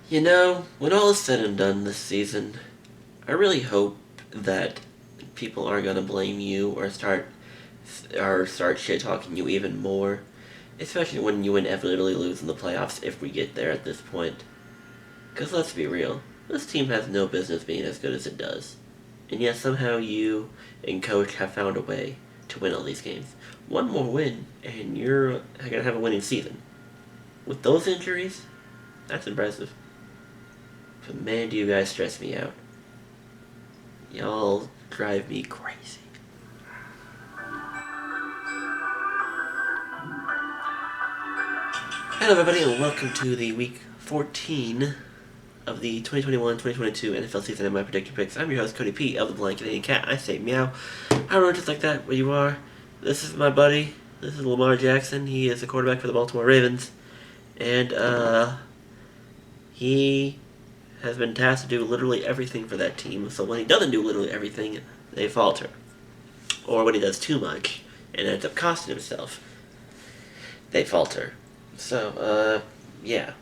You know, when all is said and done this season, I really hope that people aren't gonna blame you or start shit talking you even more, especially when you inevitably lose in the playoffs if we get there at this point. Cause let's be real, this team has no business being as good as it does, and yet somehow you and coach have found a way to win all these games. One more win, and you're gonna have a winning season. With those injuries, that's impressive. But man, do you guys stress me out. Y'all drive me crazy. Hello, everybody, and welcome to the week 14 of the 2021-2022 NFL season and my prediction picks. I'm your host, Cody P. of the Blind Canadian Cat. I say meow. I run just like that, where you are. This is my buddy. This is Lamar Jackson. He is the quarterback for the Baltimore Ravens. And, he has been tasked to do literally everything for that team. So when he doesn't do literally everything, they falter. Or when he does too much and ends up costing himself, they falter. So, yeah.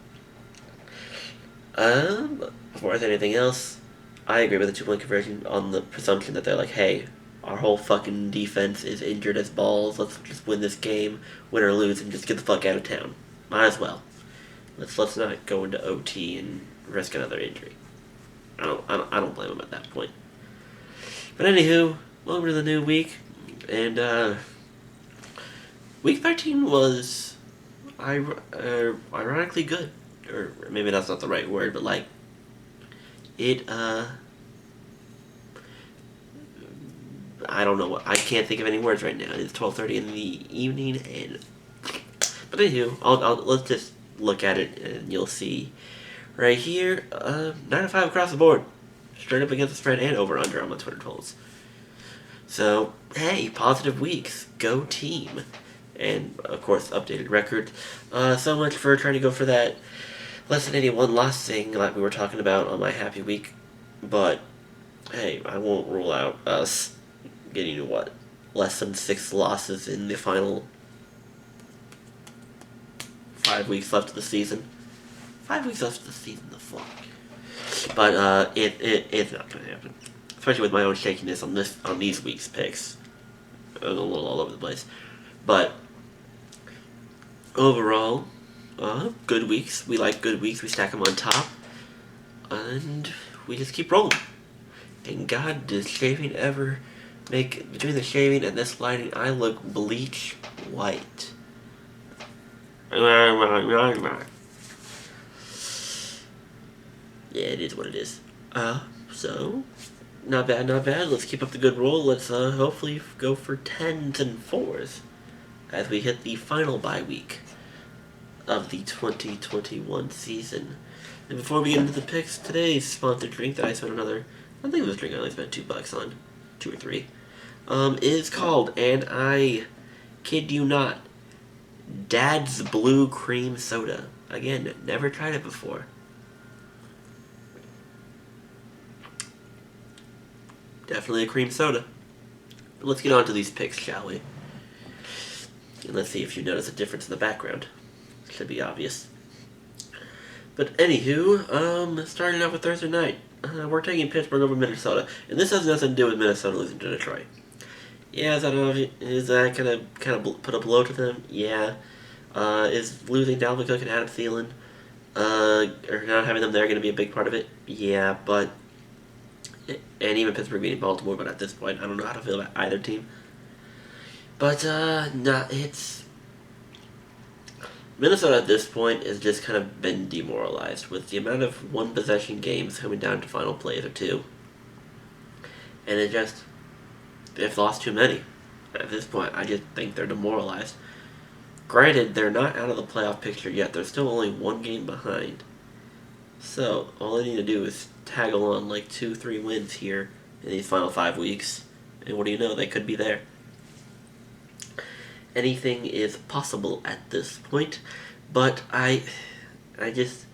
Before I say anything else, I agree with the 2-point conversion on the presumption that they're like, hey, our whole fucking defense is injured as balls. Let's just win this game, win or lose, and just get the fuck out of town. Might as well. Let's not go into OT and risk another injury. I don't blame him at that point. But anywho, welcome to the new week, and week 13 was ironically good, or maybe that's not the right word, but like it. I don't know what I can't think of any words right now. It's 12:30 in the evening, and but anywho, let's just look at it, and you'll see right here, 9-5 across the board, straight up against the spread and over under on my Twitter totals. So hey, positive weeks, go team, and of course updated record. So much for trying to go for that less than 81 loss thing like we were talking about on my happy week, but hey, I won't rule out us getting to what, less than 6 losses in the final 5 weeks left of the season. 5 weeks left of the season, the fuck. But it's not gonna happen, especially with my own shakiness on these week's picks. I'm a little all over the place, but overall, good weeks. We like good weeks. We stack them on top, and we just keep rolling. And God, does shaving ever make, between the shaving and this lighting, I look bleach white. Yeah, it is what it is. So, not bad, not bad. Let's keep up the good roll. Let's, hopefully go for 10s and 4s as we hit the final bye week of the 2021 season. And before we get into the picks, today's sponsored drink that I spent I think this drink I only spent $2 on, 2 or 3, is called, and I kid you not, Dad's Blue Cream Soda. Again, never tried it before. Definitely a cream soda. But let's get on to these picks, shall we? And let's see if you notice a difference in the background. Should be obvious. But anywho, starting off with Thursday night, we're taking Pittsburgh over Minnesota, and this has nothing to do with Minnesota losing to Detroit. Yeah, is that kind of put a blow to them? Yeah. Is losing Dalvin Cook and Adam Thielen, or not having them there, going to be a big part of it? Yeah, but and even Pittsburgh beating Baltimore, but at this point, I don't know how to feel about either team. But it's Minnesota at this point has just kind of been demoralized with the amount of one-possession games coming down to final plays or two. And they've lost too many. At this point, I just think they're demoralized. Granted, they're not out of the playoff picture yet. They're still only 1 game behind. So, all they need to do is tag along like 2-3 wins here in these final 5 weeks. And what do you know, they could be there. Anything is possible at this point, but I just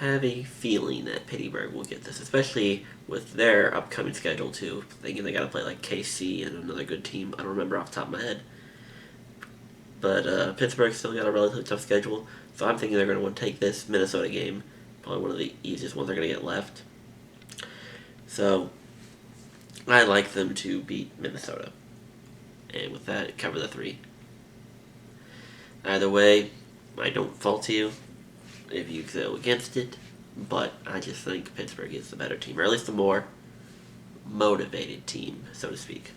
have a feeling that Pittsburgh will get this, especially with their upcoming schedule too. Thinking they gotta play like KC and another good team. I don't remember off the top of my head. But Pittsburgh's still got a relatively tough schedule, so I'm thinking they're going to want to take this Minnesota game Probably one of the easiest ones they're going to get left. So, I like them to beat Minnesota. And with that, cover the 3. Either way, I don't fault you if you go against it, but I just think Pittsburgh is the better team, or at least the more motivated team, so to speak.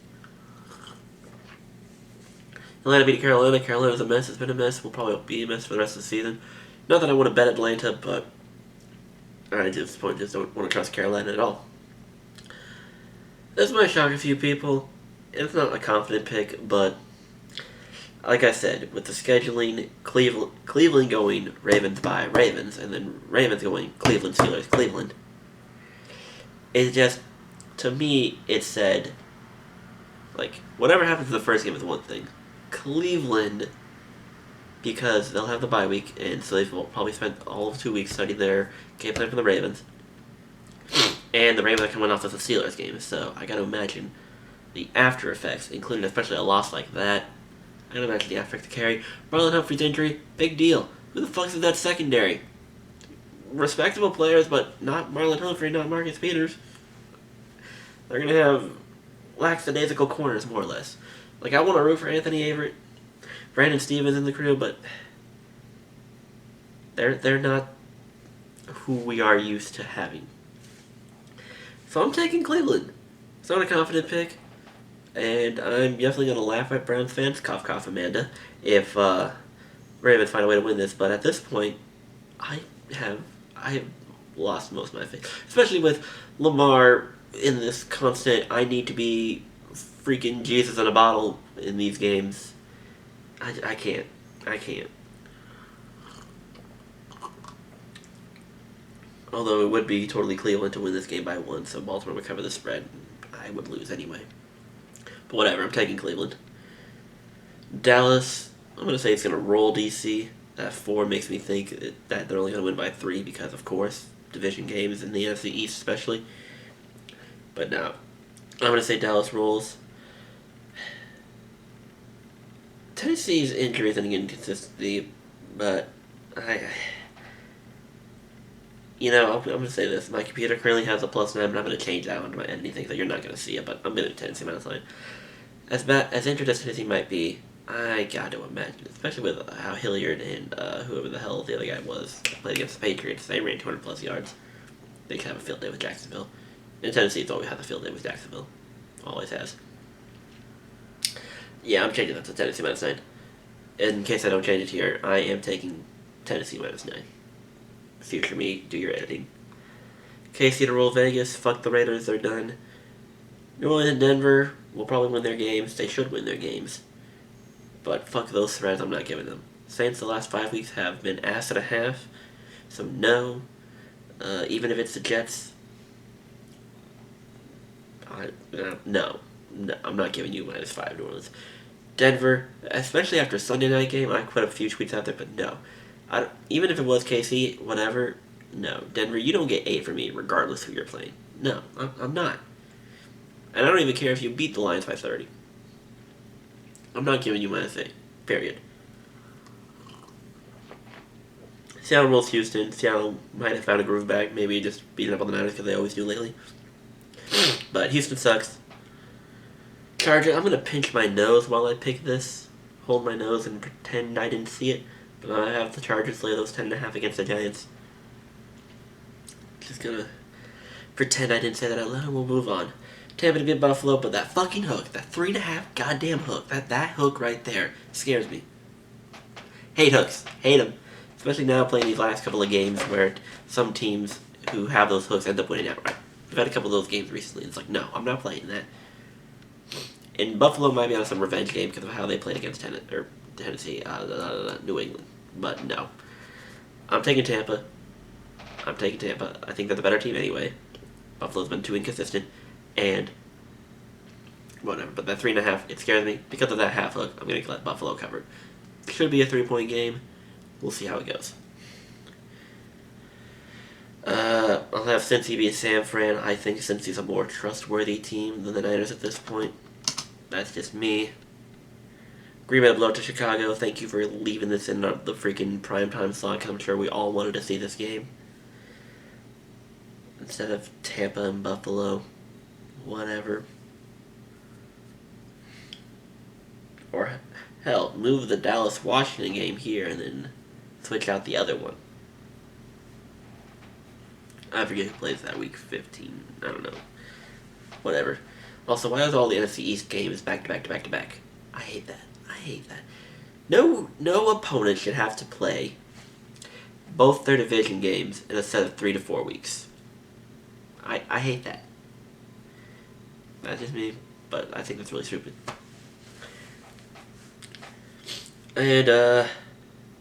Atlanta beat Carolina. Carolina's a mess. It's been a mess. Will probably be a mess for the rest of the season. Not that I want to bet Atlanta, but I at this point just don't want to trust Carolina at all. This might shock a few people. It's not a confident pick, but like I said, with the scheduling, Cleveland going Ravens by Ravens, and then Ravens going Cleveland Steelers Cleveland, it just, to me, it said, like, whatever happens in the first game is one thing. Cleveland, because they'll have the bye week, and so they've probably spent all of 2 weeks studying their game plan for the Ravens. And the Ravens are coming off of the Steelers game, so I gotta imagine the after effects, including especially a loss like that. I gotta imagine the after effects to carry. Marlon Humphrey's injury, big deal. Who the fuck is that secondary? Respectable players, but not Marlon Humphrey, not Marcus Peters. They're gonna have lackadaisical corners, more or less. Like, I want to root for Anthony Averett, Brandon Stevens in the crew, but they're not who we are used to having. So I'm taking Cleveland. It's not a confident pick, and I'm definitely going to laugh at Browns fans, cough cough Amanda, if Ravens find a way to win this. But at this point, I have lost most of my faith, especially with Lamar in this constant, I need to be freaking Jesus in a bottle in these games. I can't. Although it would be totally Cleveland to win this game by 1, so Baltimore would cover the spread. I would lose anyway. But whatever, I'm taking Cleveland. Dallas, I'm going to say it's going to roll DC. That 4 makes me think that they're only going to win by 3 because, of course, division games in the NFC East especially. But no, I'm going to say Dallas rolls. Tennessee's injuries and inconsistency, but I'm going to say this. My computer currently has a +9, but I'm going to change that one to my anything, so you're not going to see it, but I'm going to Tennessee -9. As injured as Tennessee might be, I got to imagine, especially with how Hilliard and whoever the hell the other guy was played against the Patriots, they ran 200+ yards. They could have a field day with Jacksonville. And Tennessee's always had a field day with Jacksonville. Always has. Yeah, I'm changing that to Tennessee -9. In case I don't change it here, I am taking Tennessee -9. Future me, do your editing. KC to roll Vegas. Fuck the Raiders, they're done. New Orleans and Denver will probably win their games. They should win their games. But fuck those threads, I'm not giving them. Saints the last 5 weeks have been ass and a half. So no. Even if it's the Jets, no, I'm not giving you -5 New Orleans. Denver, especially after Sunday night game, I put a few tweets out there, but no. Even if it was KC, whatever, no. Denver, you don't get 8 from me, regardless who you're playing. No, I'm not. And I don't even care if you beat the Lions by 30. I'm not giving you -8, period. Seattle rolls Houston. Seattle might have found a groove back, maybe just beating up on the Niners because they always do lately. But Houston sucks. Chargers, I'm going to pinch my nose while I pick this. Hold my nose and pretend I didn't see it. But I have the Chargers lay those 10.5 against the Giants. Just going to pretend I didn't say that out loud and we'll move on. Tampa to beat Buffalo, but that fucking hook, that 3.5 goddamn hook, that hook right there scares me. Hate hooks. Hate them. Especially now playing these last couple of games where some teams who have those hooks end up winning outright. We've had a couple of those games recently. It's like, no, I'm not playing that. And Buffalo might be on some revenge game because of how they played against Tennessee, New England. But no. I'm taking Tampa. I think they're the better team anyway. Buffalo's been too inconsistent. And whatever. But that 3.5, it scares me. Because of that half hook, I'm going to let Buffalo cover. Should be a 3-point game. We'll see how it goes. I'll have Cincy be a San Fran. I think Cincy's a more trustworthy team than the Niners at this point. That's just me. Green Bay blow to Chicago. Thank you for leaving this in the freaking primetime slot because I'm sure we all wanted to see this game. instead of Tampa and Buffalo. Whatever. Or, hell, move the Dallas-Washington game here and then switch out the other one. I forget who plays that week 15. I don't know. Whatever. Also, why is all the NFC East games back to back to back to back? I hate that. I hate that. No opponent should have to play both their division games in a set of 3 to 4 weeks. I hate that. That's just me, but I think that's really stupid. And,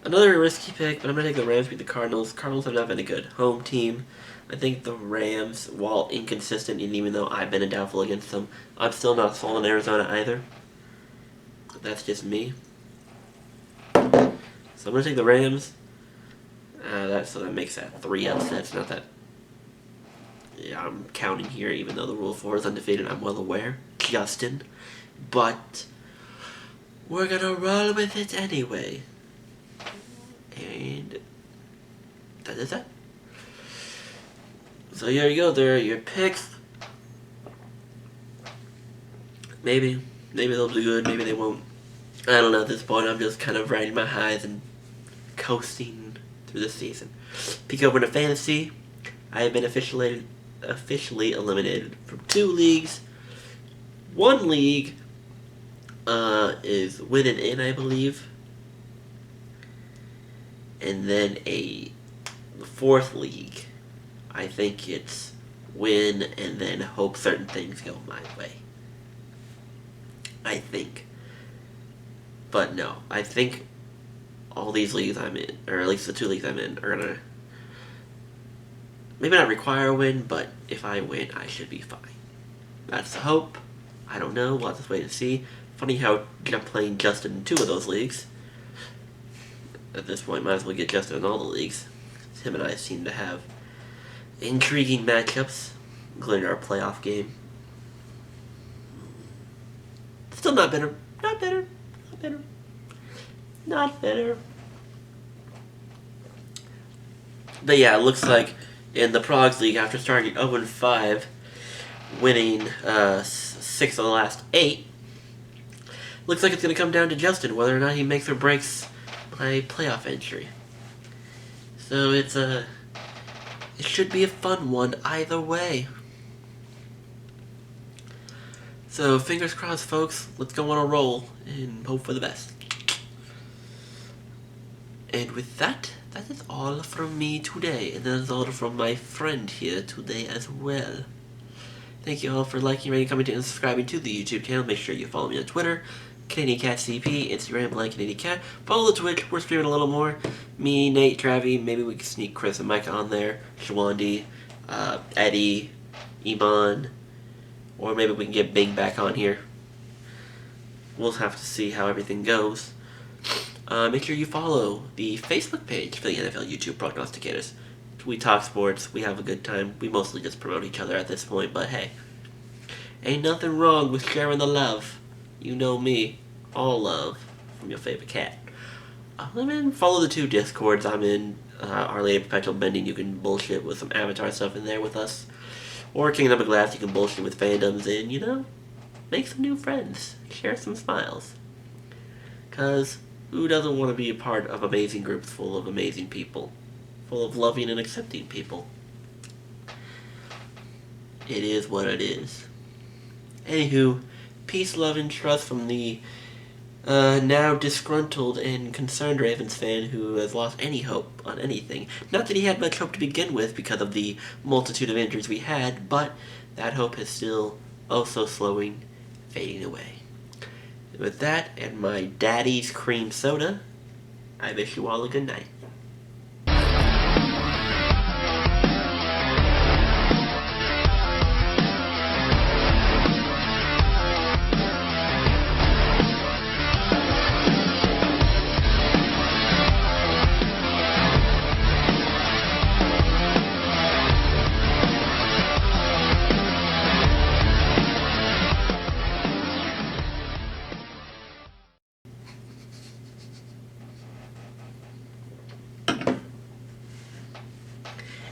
another risky pick, but I'm going to take the Rams beat the Cardinals. Cardinals have not been a good home team. I think the Rams, while inconsistent, and even though I've been a doubtful against them, I'm still not sold on Arizona either. That's just me. So I'm going to take the Rams. So that makes that 3 upsets, not that... Yeah, I'm counting here, even though the Rule 4 is undefeated, I'm well aware. Justin. But we're going to roll with it anyway. And that is that. So here you go, there are your picks. Maybe they'll do good, maybe they won't. I don't know, at this point I'm just kind of riding my highs and coasting through the season. Peek over to fantasy. I have been officially eliminated from 2 leagues. 1 league is winning in, I believe. And then the 4th league, I think it's win and then hope certain things go my way. I think. But no, I think all these leagues I'm in, or at least the 2 leagues I'm in, are gonna maybe not require a win, but if I win, I should be fine. That's the hope. I don't know, we'll have to wait and see. Funny how I'm playing Justin in 2 of those leagues. At this point, might as well get Justin in all the leagues. Him and I seem to have intriguing matchups, including our playoff game. Still not better. Not better. Not better. Not better. But yeah, it looks like in the Progs League, after starting 0-5, winning 6 of the last 8, looks like it's going to come down to Justin, whether or not he makes or breaks my playoff entry. So it should be a fun one either way. So fingers crossed, folks. Let's go on a roll and hope for the best. And with that is all from me today, and that is all from my friend here today as well. Thank you all for liking, rating, commenting, and subscribing to the YouTube channel. Make sure you follow me on Twitter, CanadianCatCP, Instagram, like Canadian Cat. Follow the Twitch, we're streaming a little more. Me, Nate, Travi, maybe we can sneak Chris and Micah on there. Shawandi, Eddie, Iman, or maybe we can get Bing back on here. We'll have to see how everything goes. Make sure you follow the Facebook page for the NFL YouTube Prognosticators. We talk sports, we have a good time. We mostly just promote each other at this point, but hey, ain't nothing wrong with sharing the love. You know me, all love from your favorite cat. I'm in, follow the 2 Discords I'm in. Our Lady of Perpetual Bending, you can bullshit with some Avatar stuff in there with us. Or Kingdom of Glass, you can bullshit with fandoms and, you know, make some new friends. Share some smiles. Because who doesn't want to be a part of amazing groups full of amazing people? Full of loving and accepting people. It is what it is. Anywho, peace, love, and trust from the now disgruntled and concerned Ravens fan who has lost any hope on anything. Not that he had much hope to begin with because of the multitude of injuries we had, but that hope is still oh so slowing, fading away. With that and my daddy's cream soda, I wish you all a good night.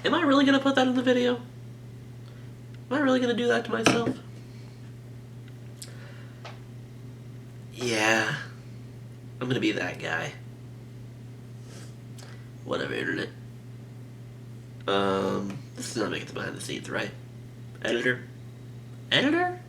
Am I really going to put that in the video? Am I really gonna do that to myself? Yeah. I'm gonna be that guy. Whatever, internet. This is not making it to behind the scenes, right? Editor? Editor?